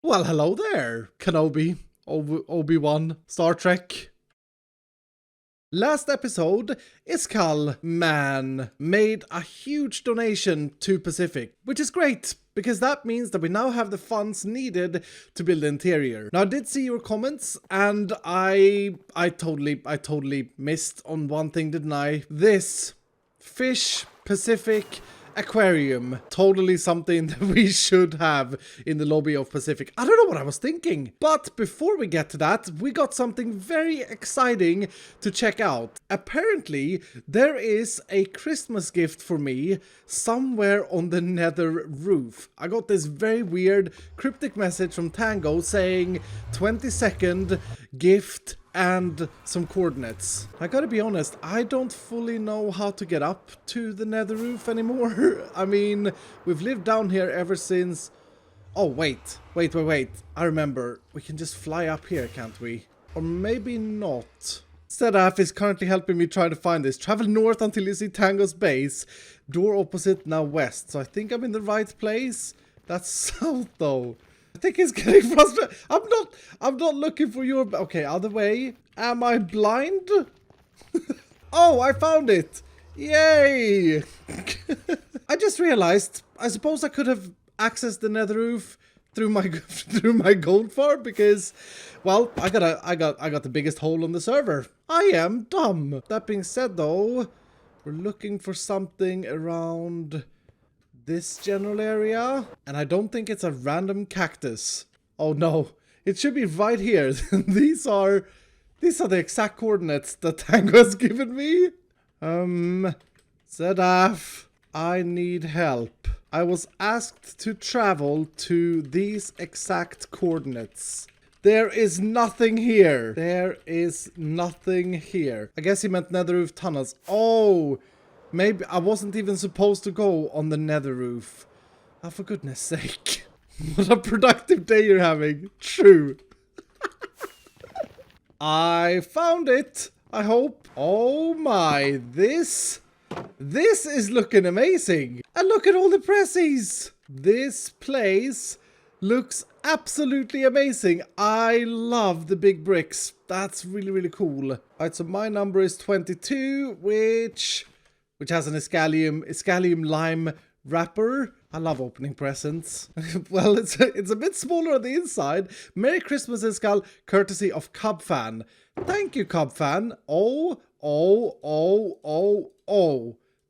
Well, hello there, Kenobi, Obi-Wan, Star Trek. Last episode, Iskall man made a huge donation to Pacific, which is great, because that means that we now have the funds needed to build the interior. Now, I did see your comments, and I totally missed on one thing, didn't I? This fish Pacific aquarium, totally something that we should have in the lobby of Pacific. I don't know what I was thinking, but before we get to that, we got something very exciting to check out. Apparently, there is a Christmas gift for me somewhere on the Nether Roof. I got this very weird cryptic message from Tango saying 22nd gift and some coordinates. I gotta be honest, I don't fully know how to get up to the Nether Roof anymore. I mean, we've lived down here ever since... Oh, wait. I remember. We can just fly up here, can't we? Or maybe not. Sedaf is currently helping me try to find this. Travel north until you see Tango's base. Door opposite, now west. So I think I'm in the right place. That's south, though. I think he's getting frustrated. I'm not looking for your... Okay, other way. Am I blind? Oh, I found it. Yay. I just realized, I suppose I could have accessed the Nether Roof through my gold farm because, well, I got the biggest hole on the server. I am dumb. That being said, though, we're looking for something around this general area, and I don't think it's a random cactus. Oh no, it should be right here. These are the exact coordinates that Tango has given me. Sedaf, I need help. I was asked to travel to these exact coordinates. There is nothing here. There is nothing here. I guess he meant Nether Roof tunnels. Oh, maybe I wasn't even supposed to go on the Nether Roof. Oh, for goodness sake. What a productive day you're having. True. I found it, I hope. Oh my, this is looking amazing. And look at all the pressies. This place looks absolutely amazing. I love the big bricks. That's really, really cool. Alright, so my number is 22, which has an Iskall lime wrapper. I love opening presents. Well, it's a bit smaller on the inside. Merry Christmas, Iskall, courtesy of Cubfan. Thank you, Cubfan. Oh.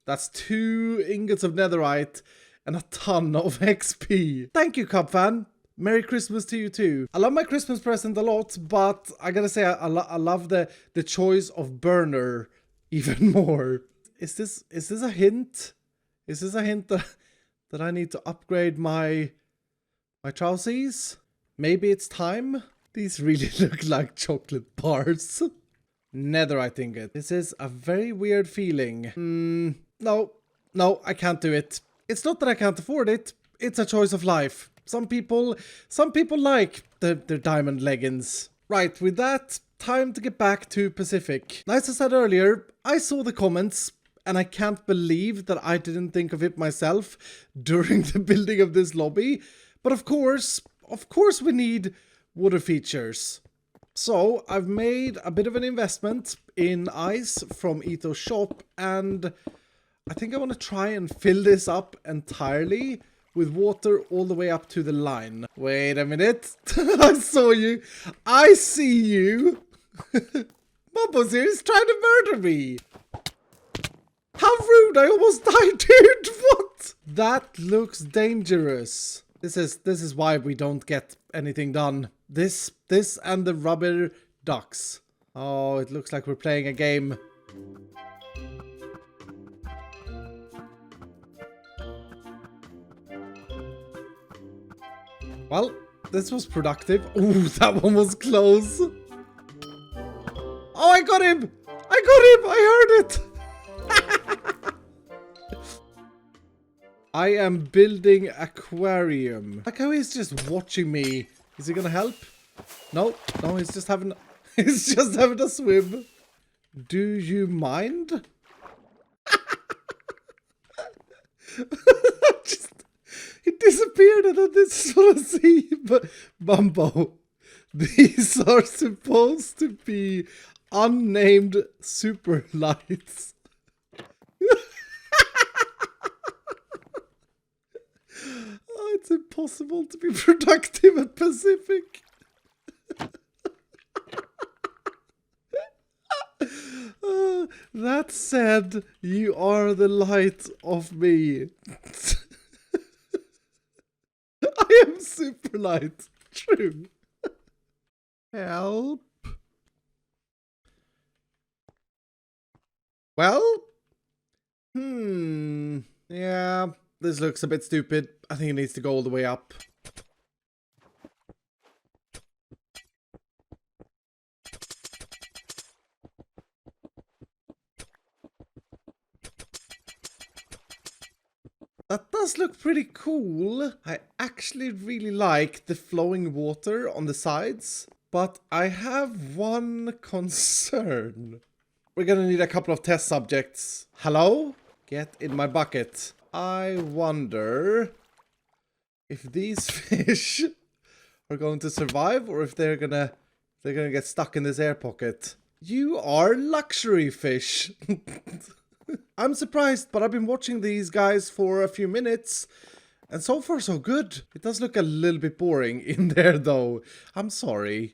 That's 2 ingots of netherite and a ton of XP. Thank you, Cubfan. Merry Christmas to you too. I love my Christmas present a lot, but I gotta say I love the choice of burner even more. Is this a hint? Is this a hint that I need to upgrade my trousies? Maybe it's time? These really look like chocolate bars. Netherite ingot. This is a very weird feeling. No, I can't do it. It's not that I can't afford it. It's a choice of life. Some people like their diamond leggings. Right, with that, time to get back to Pacific. As I said earlier, I saw the comments, and I can't believe that I didn't think of it myself during the building of this lobby. But of course we need water features. So I've made a bit of an investment in ice from Ito's shop, and I think I want to try and fill this up entirely with water all the way up to the line. Wait a minute. I saw you. I see you. Mumbo's here. He's trying to murder me. How rude. I almost died, dude. What? That looks dangerous. This is why we don't get anything done. This and the rubber ducks. Oh, it looks like we're playing a game. Well, this was productive. Ooh, that one was close. Oh, I got him! I heard it! I am building aquarium. Like how he's just watching me. Is he gonna help? No, he's just having a swim. Do you mind? It disappeared and then this is what I see. But Bumbo, these are supposed to be unnamed super lights. Oh, it's impossible to be productive at Pacific. That said, you are the light of me. I am super light. True. Help. Well? Yeah, this looks a bit stupid. I think it needs to go all the way up. That does look pretty cool. I actually really like the flowing water on the sides, but I have one concern. We're gonna need a couple of test subjects. Hello? Get in my bucket. I wonder if these fish are going to survive or if they're gonna get stuck in this air pocket. You are luxury fish. I'm surprised, but I've been watching these guys for a few minutes, and so far so good. It does look a little bit boring in there, though. I'm sorry.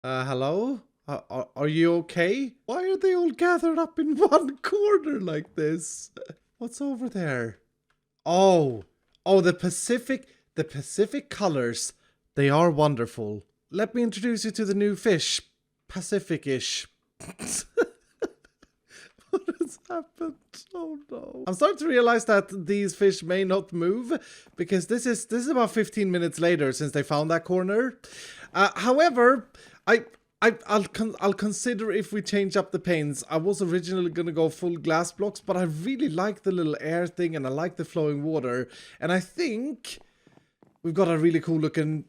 Hello? Are you okay? Why are they all gathered up in one corner like this? What's over there? Oh, the Pacific colors. They are wonderful. Let me introduce you to the new fish. Pacific-ish. What has happened? Oh no. I'm starting to realize that these fish may not move because this is about 15 minutes later since they found that corner. However, I'll consider if we change up the paints. I was originally gonna go full glass blocks, but I really like the little air thing and I like the flowing water. And I think we've got a really cool looking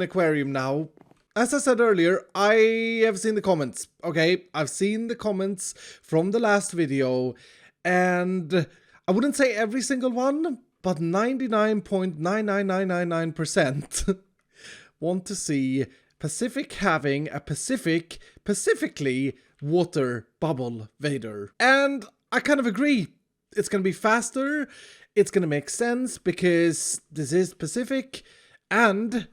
aquarium now. As I said earlier, I have seen the comments, okay? I've seen the comments from the last video, and I wouldn't say every single one, but 99.99999% want to see Pacific having a Pacifically water bubble Vader. And I kind of agree. It's going to be faster, it's going to make sense because this is Pacific, and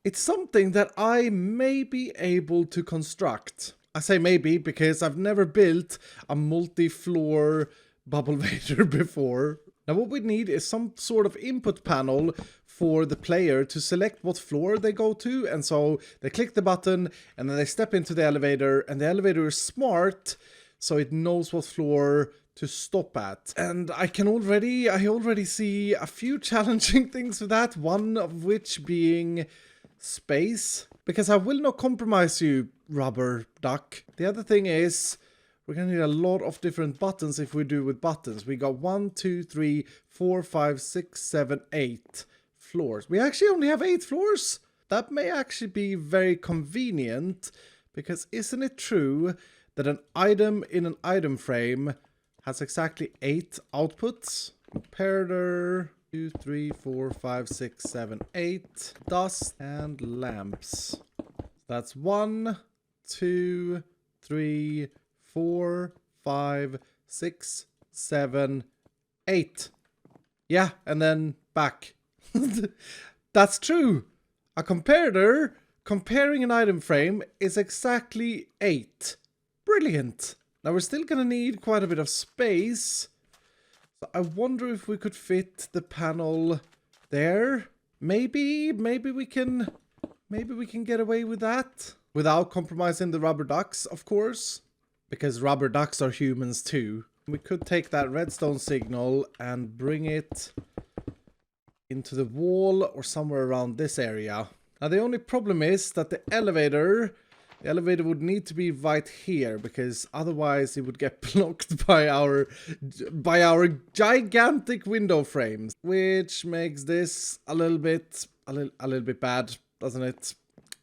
it's something that I may be able to construct. I say maybe because I've never built a multi-floor bubble Vader before. Now what we need is some sort of input panel for the player to select what floor they go to. And so they click the button and then they step into the elevator, and the elevator is smart so it knows what floor to stop at. And I already see a few challenging things with that, one of which being space, because I will not compromise you, rubber duck. The other thing is we're gonna need a lot of different buttons if we do with buttons. We got 1, 2, 3, 4, 5, 6, 7, 8 floors. We actually only have 8 floors. That may actually be very convenient, because isn't it true that an item in an item frame has exactly 8 outputs? Comparator 2, 3, 4, 5, 6, 7, 8. Dust and lamps. That's 1, 2, 3, 4, 5, 6, 7, 8. Yeah, and then back. That's true. A comparator comparing an item frame is exactly 8. Brilliant. Now we're still gonna need quite a bit of space. So I wonder if we could fit the panel there. Maybe we can get away with that without compromising the rubber ducks, of course, because rubber ducks are humans too. We could take that redstone signal and bring it into the wall or somewhere around this area. Now the only problem is that the elevator The elevator would need to be right here, because otherwise it would get blocked by our gigantic window frames, which makes this a little bit bad, doesn't it?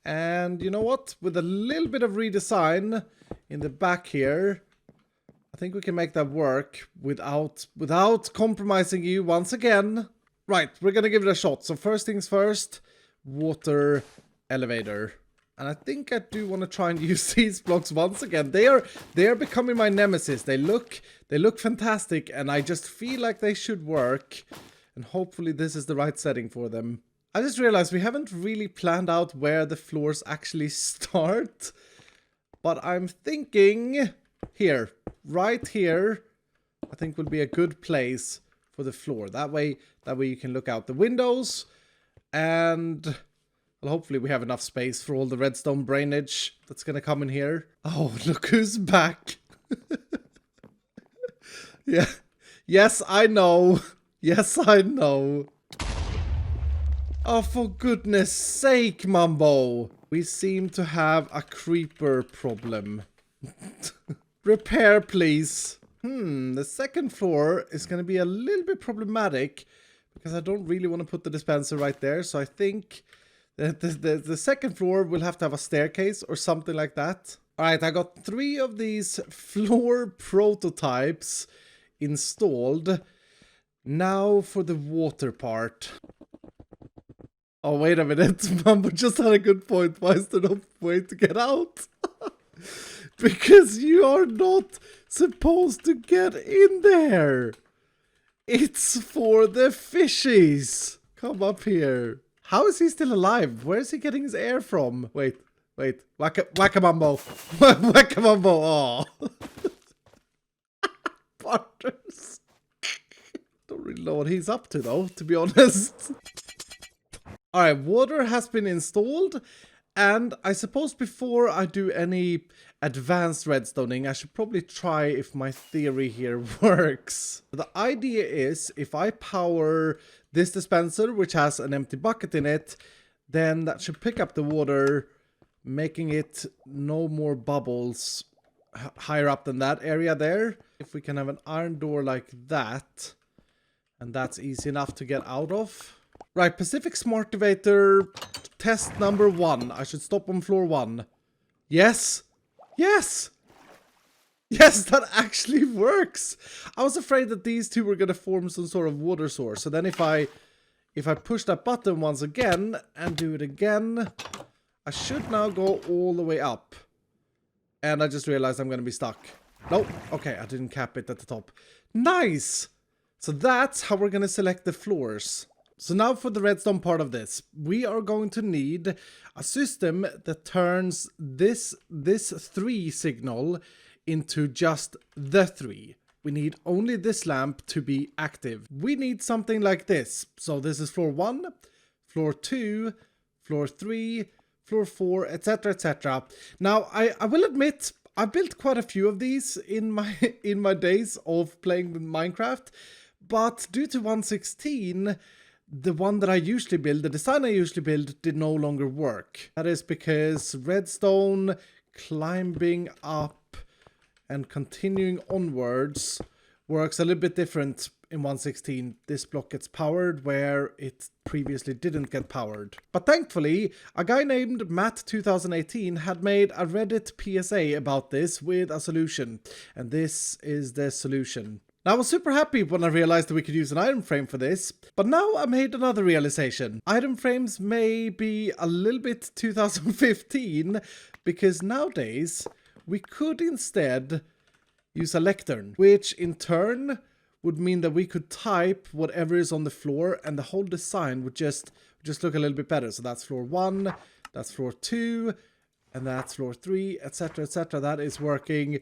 And you know what? With a little bit of redesign in the back here, I think we can make that work without compromising you once again. Right, we're gonna give it a shot. So first things first, water elevator. And I think I do want to try and use these blocks once again. They are becoming my nemesis. They look fantastic, and I just feel like they should work. And hopefully this is the right setting for them. I just realized we haven't really planned out where the floors actually start. But I'm thinking here, right here, I think will be a good place for the floor. That way you can look out the windows, and well, hopefully we have enough space for all the redstone brainage that's gonna come in here. Oh, look who's back. Yeah. Yes, I know. Yes, I know. Oh, for goodness sake, Mumbo. We seem to have a creeper problem. Repair, please. The second floor is gonna be a little bit problematic, because I don't really want to put the dispenser right there, so I think the second floor will have to have a staircase or something like that. Alright, I got 3 of these floor prototypes installed. Now for the water part. Oh, wait a minute. Mumbo just had a good point. Why is there no way to get out? Because you are not supposed to get in there. It's for the fishies. Come up here. How is he still alive? Where is he getting his air from? Wait. Whack-a-mumbo. Whack-a-mumbo. Oh. Partners. Don't really know what he's up to, though, to be honest. Alright, water has been installed. And I suppose before I do any advanced redstoning, I should probably try if my theory here works. The idea is, if I power this dispenser, which has an empty bucket in it, then that should pick up the water, making it no more bubbles higher up than that area there. If we can have an iron door like that, and that's easy enough to get out of. Right, Pacific Smartivator test number 1. I should stop on floor 1. Yes! Yes! Yes, that actually works! I was afraid that these two were gonna form some sort of water source. So then if I push that button once again and do it again, I should now go all the way up. And I just realized I'm gonna be stuck. Nope. Okay, I didn't cap it at the top. Nice! So that's how we're gonna select the floors. So now for the redstone part of this, we are going to need a system that turns this 3 signal into just the 3. We need only this lamp to be active. We need something like this. So this is floor 1, floor 2, floor 3, floor 4, etc, etc. Now, I will admit, I built quite a few of these in my days of playing with Minecraft, but due to 1.16, the one that I usually build, the design I usually build, did no longer work. That is because redstone climbing up and continuing onwards works a little bit different in 1.16. This block gets powered where it previously didn't get powered. But thankfully, a guy named Matt2018 had made a Reddit PSA about this with a solution. And this is the solution. Now, I was super happy when I realized that we could use an item frame for this, but now I made another realization. Item frames may be a little bit 2015, because nowadays we could instead use a lectern, which in turn would mean that we could type whatever is on the floor and the whole design would just look a little bit better. So that's floor 1, that's floor 2, and that's floor 3, etc, etc. That is working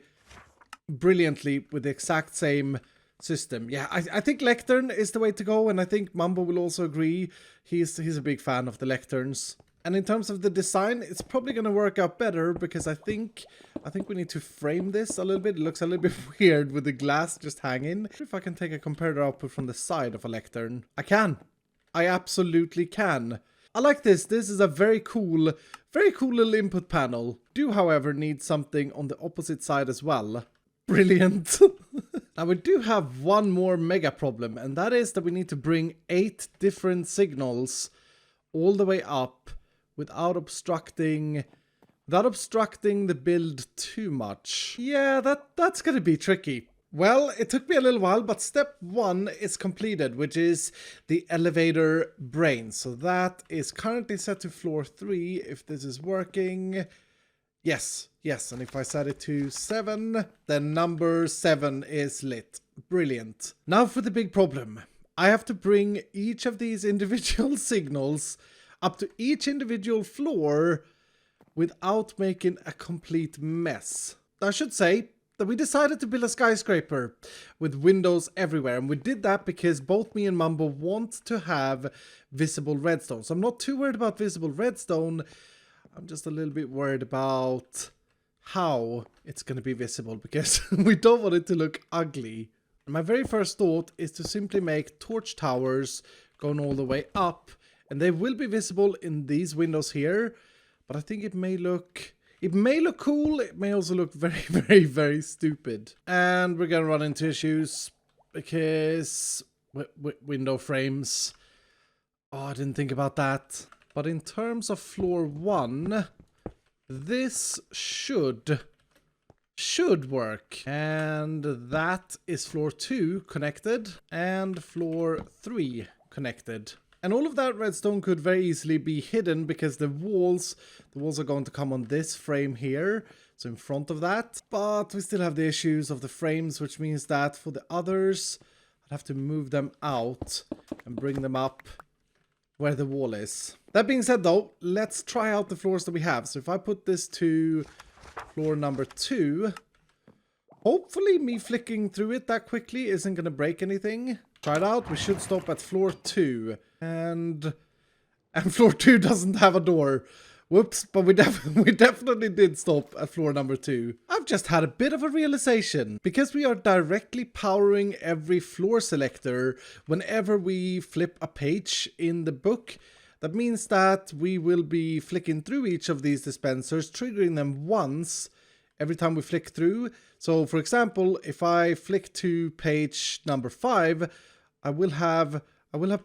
brilliantly with the exact same system. Yeah, I think lectern is the way to go, and I think Mumbo will also agree. He's a big fan of the lecterns. And in terms of the design, it's probably going to work out better, because I think we need to frame this a little bit. It looks a little bit weird with the glass just hanging. If I can take a comparator output from the side of a lectern. I can. I absolutely can. I like this. This is a very cool little input panel. Do, however, need something on the opposite side as well. Brilliant. Now we do have one more mega problem, and that is that we need to bring 8 different signals all the way up without obstructing the build too much. Yeah, that's gonna be tricky. Well, it took me a little while, but step 1 is completed, which is the elevator brain. So that is currently set to floor 3, if this is working. Yes, and if I set it to 7, then number 7 is lit. Brilliant. Now for the big problem. I have to bring each of these individual signals up to each individual floor without making a complete mess. I should say that we decided to build a skyscraper with windows everywhere, and we did that because both me and Mambo want to have visible redstone. So I'm not too worried about visible redstone. I'm just a little bit worried about how it's going to be visible, because we don't want it to look ugly. And my very first thought is to simply make torch towers going all the way up, and they will be visible in these windows here, but I think it may look cool. It may also look very stupid. And we're gonna run into issues because window frames. Oh, I didn't think about that. But in terms of floor 1, this should work. And that is floor 2 connected and floor 3 connected. And all of that redstone could very easily be hidden because the walls are going to come on this frame here, so in front of that. But we still have the issues of the frames, which means that for the others, I'd have to move them out and bring them up where the wall is. That being said though, let's try out the floors that we have. So if I put this to floor number 2, hopefully me flicking through it that quickly isn't going to break anything. Try it out. We should stop at floor 2. And floor 2 doesn't have a door. Whoops, but we definitely did stop at floor number 2. I've just had a bit of a realization. Because we are directly powering every floor selector whenever we flip a page in the book, that means that we will be flicking through each of these dispensers, triggering them once every time we flick through. So for example, if I flick to page number 5, I will have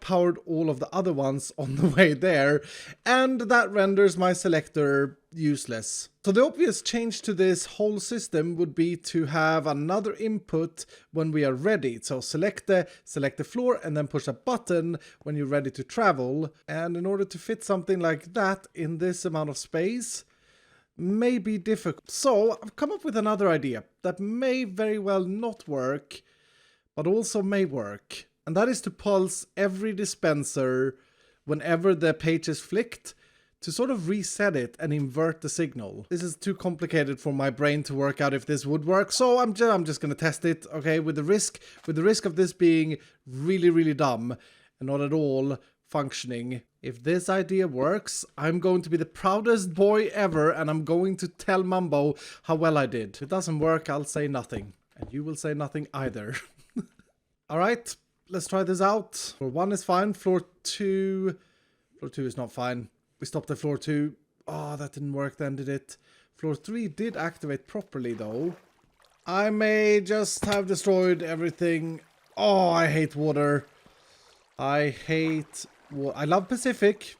powered all of the other ones on the way there, and that renders my selector useless. So the obvious change to this whole system would be to have another input when we are ready. So select the floor and then push a button when you're ready to travel. And in order to fit something like that in this amount of space, may be difficult. So I've come up with another idea that may very well not work, but also may work. And that is to pulse every dispenser whenever the page is flicked, to sort of reset it and invert the signal. This is too complicated for my brain to work out if this would work, so I'm just gonna test it, okay, with the risk of this being really dumb and not at all functioning. If this idea works, I'm going to be the proudest boy ever, and I'm going to tell Mambo how well I did. If it doesn't work, I'll say nothing, and you will say nothing either. All right. Let's try this out. Floor 1 is fine. Floor 2 is not fine. We stopped at floor 2. Oh, that didn't work then, did it? Floor 3 did activate properly though. I may just have destroyed everything. Oh, I hate water. I love Pacific,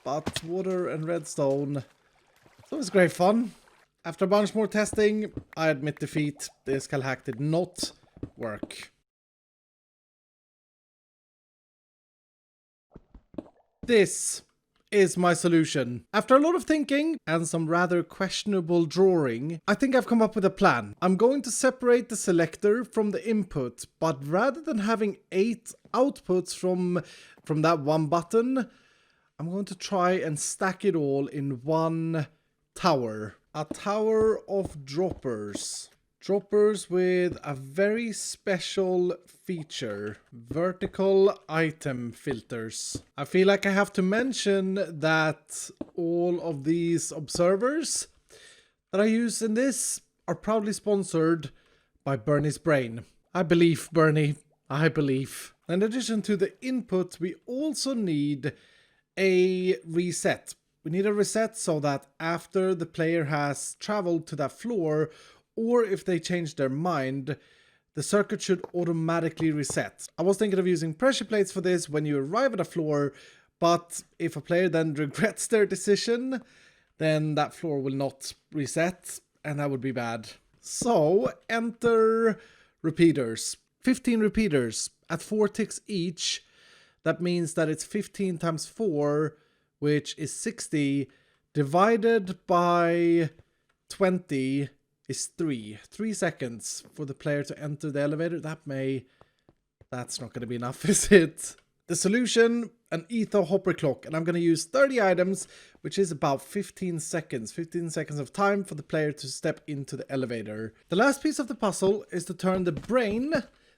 but water and redstone. So it was great fun. After a bunch more testing, I admit defeat. The Iskall hack did not work. This is my solution. After a lot of thinking and some rather questionable drawing, I think I've come up with a plan. I'm going to separate the selector from the input, but rather than having 8 outputs from that one button, I'm going to try and stack it all in one tower. A tower of droppers. Droppers with a very special feature. Vertical item filters. I feel like I have to mention that all of these observers that I use in this are proudly sponsored by Bernie's Brain. I believe, Bernie. I believe. In addition to the input, we also need a reset. We need a reset so that after the player has traveled to that floor, or if they change their mind, the circuit should automatically reset. I was thinking of using pressure plates for this when you arrive at a floor, but if a player then regrets their decision, then that floor will not reset, and that would be bad. So, enter repeaters. 15 repeaters at 4 ticks each. That means that it's 15 times 4, which is 60, divided by 20 is 3. 3 seconds for the player to enter the elevator. That's not going to be enough, is it? The solution, an ether hopper clock, and I'm going to use 30 items, which is about 15 seconds. 15 seconds of time for the player to step into the elevator. The last piece of the puzzle is to turn the brain,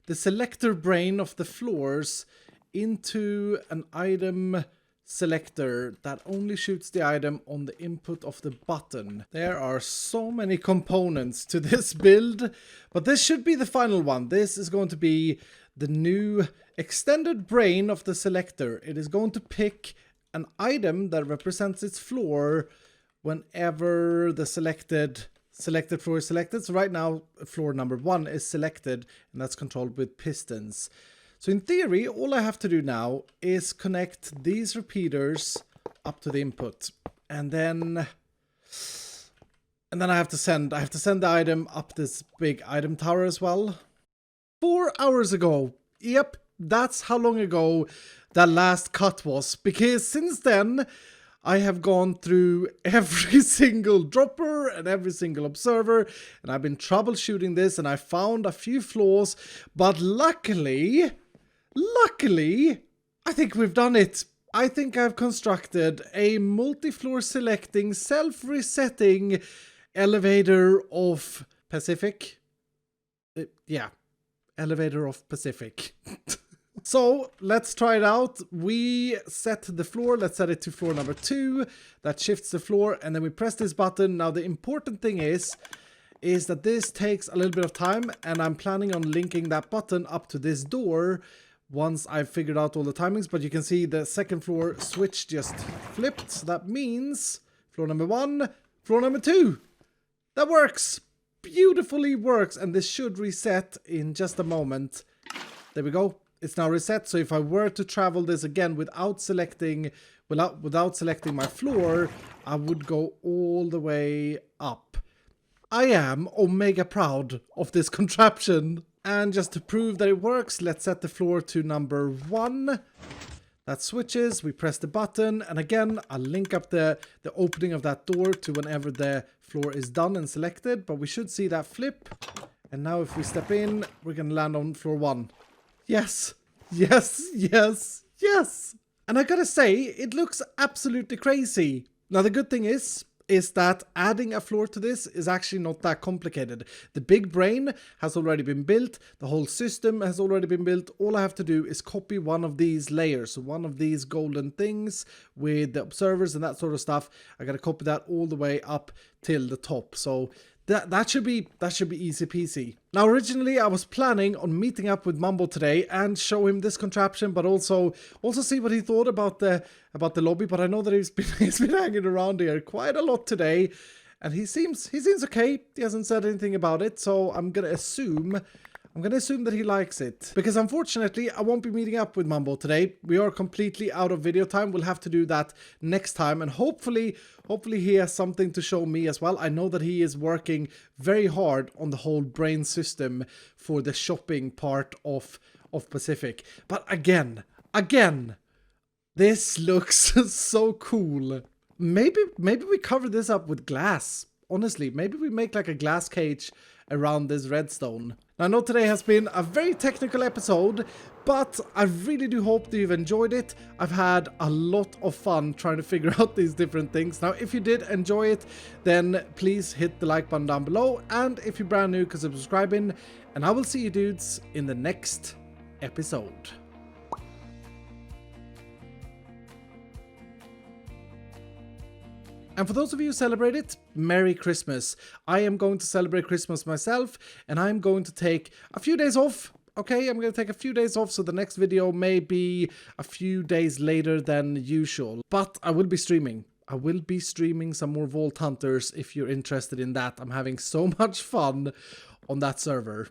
the selector brain of the floors, into an item selector that only shoots the item on the input of the button. There are so many components to this build, but this should be the final one. This is going to be the new extended brain of the selector. It is going to pick an item that represents its floor whenever the selected floor is selected. So right now, floor number 1 is selected, and that's controlled with pistons. So in theory, all I have to do now is connect these repeaters up to the input. And then I have to send the item up this big item tower as well. 4 hours ago. Yep, that's how long ago that last cut was. Because since then, I have gone through every single dropper and every single observer. And I've been troubleshooting this, and I found a few flaws. But luckily, I think we've done it. I think I've constructed a multi-floor selecting, self-resetting elevator of Pacific. Elevator of Pacific. So let's try it out. We set the floor. Let's set it to floor number 2. That shifts the floor, and then we press this button. Now the important thing is that this takes a little bit of time, and I'm planning on linking that button up to this door once I've figured out all the timings. But you can see the second floor switch just flipped. So that means floor number 1, floor number 2. That works. Beautifully works. And this should reset in just a moment. There we go. It's now reset. So if I were to travel this again without selecting my floor, I would go all the way up. I am omega proud of this contraption. And just to prove that it works, let's set the floor to number 1. That switches, we press the button, and again, I'll link up the opening of that door to whenever the floor is done and selected, but we should see that flip. And now if we step in, we're going to land on floor 1. Yes, yes, yes, yes. And I gotta say, it looks absolutely crazy. Now the good thing is that adding a floor to this is actually not that complicated. The big brain has already been built. The whole system has already been built. All I have to do is copy one of these layers. So one of these golden things with the observers and that sort of stuff. I gotta copy that all the way up till the top. So that should be easy peasy. Now originally I was planning on meeting up with Mumbo today and show him this contraption, but also see what he thought about the lobby. But I know that he's been hanging around here quite a lot today, and he seems okay. He hasn't said anything about it, so I'm gonna assume that he likes it. Because unfortunately, I won't be meeting up with Mumbo today. We are completely out of video time. We'll have to do that next time. And hopefully he has something to show me as well. I know that he is working very hard on the whole brain system for the shopping part of Pacific. But again, this looks so cool. Maybe we cover this up with glass. Honestly, maybe we make like a glass cage around this redstone. Now, I know today has been a very technical episode, but I really do hope that you've enjoyed it. I've had a lot of fun trying to figure out these different things. Now, if you did enjoy it, then please hit the like button down below. And if you're brand new, consider subscribing. And I will see you dudes in the next episode. And for those of you who celebrate it, Merry Christmas. I am going to celebrate Christmas myself, and I'm going to take a few days off okay? I'm gonna take a few days off, so the next video may be a few days later than usual. But I will be streaming. I will be streaming some more Vault Hunters if you're interested in that. I'm having so much fun on that server.